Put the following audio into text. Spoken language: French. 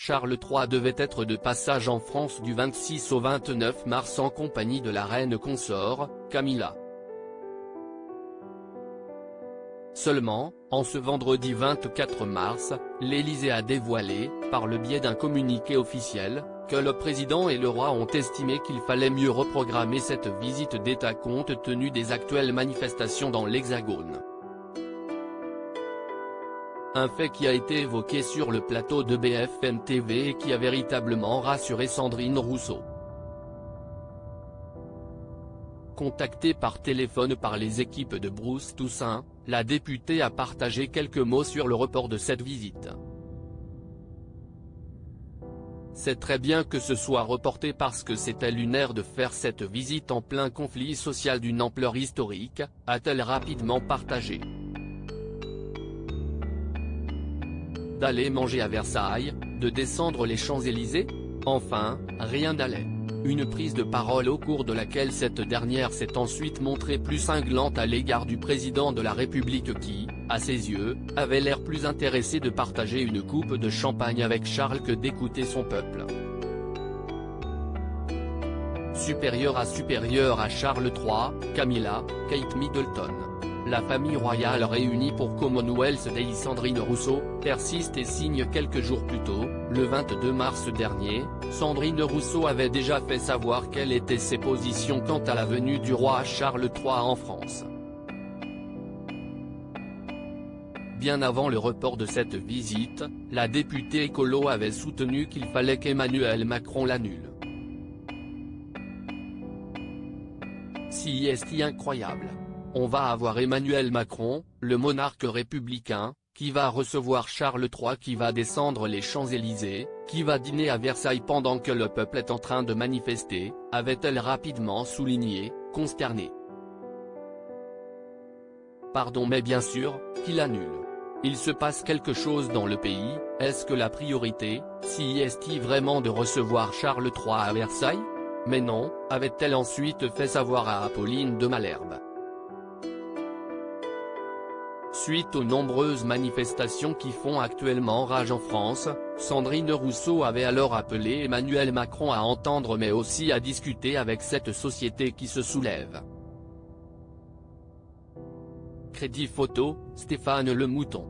Charles III devait être de passage en France du 26 au 29 mars en compagnie de la reine consort, Camilla. Seulement, en ce vendredi 24 mars, l'Élysée a dévoilé, par le biais d'un communiqué officiel, que le président et le roi ont estimé qu'il fallait mieux reprogrammer cette visite d'État compte tenu des actuelles manifestations dans l'Hexagone. Un fait qui a été évoqué sur le plateau de BFM TV et qui a véritablement rassuré Sandrine Rousseau. Contactée par téléphone par les équipes de Bruce Toussaint, la députée a partagé quelques mots sur le report de cette visite. C'est très bien que ce soit reporté parce que c'était lunaire de faire cette visite en plein conflit social d'une ampleur historique, a-t-elle rapidement partagé. D'aller manger à Versailles, de descendre les Champs-Élysées ? Enfin, rien n'allait. Une prise de parole au cours de laquelle cette dernière s'est ensuite montrée plus cinglante à l'égard du président de la République qui, à ses yeux, avait l'air plus intéressé de partager une coupe de champagne avec Charles que d'écouter son peuple. Supérieur à Charles III, Camilla, Kate Middleton. La famille royale réunie pour Commonwealth Day. Sandrine Rousseau, persiste et signe. Quelques jours plus tôt, le 22 mars dernier, Sandrine Rousseau avait déjà fait savoir quelles étaient ses positions quant à la venue du roi Charles III en France. Bien avant le report de cette visite, la députée écolo avait soutenu qu'il fallait qu'Emmanuel Macron l'annule. Si est incroyable. On va avoir Emmanuel Macron, le monarque républicain, qui va recevoir Charles III, qui va descendre les Champs-Élysées, qui va dîner à Versailles pendant que le peuple est en train de manifester, avait-elle rapidement souligné, consternée. Pardon, mais bien sûr, qu'il annule. Il se passe quelque chose dans le pays, est-ce que la priorité, si est vraiment de recevoir Charles III à Versailles ? Mais non, avait-elle ensuite fait savoir à Apolline de Malherbe. Suite aux nombreuses manifestations qui font actuellement rage en France, Sandrine Rousseau avait alors appelé Emmanuel Macron à entendre mais aussi à discuter avec cette société qui se soulève. Crédit photo, Stéphane Le Mouton.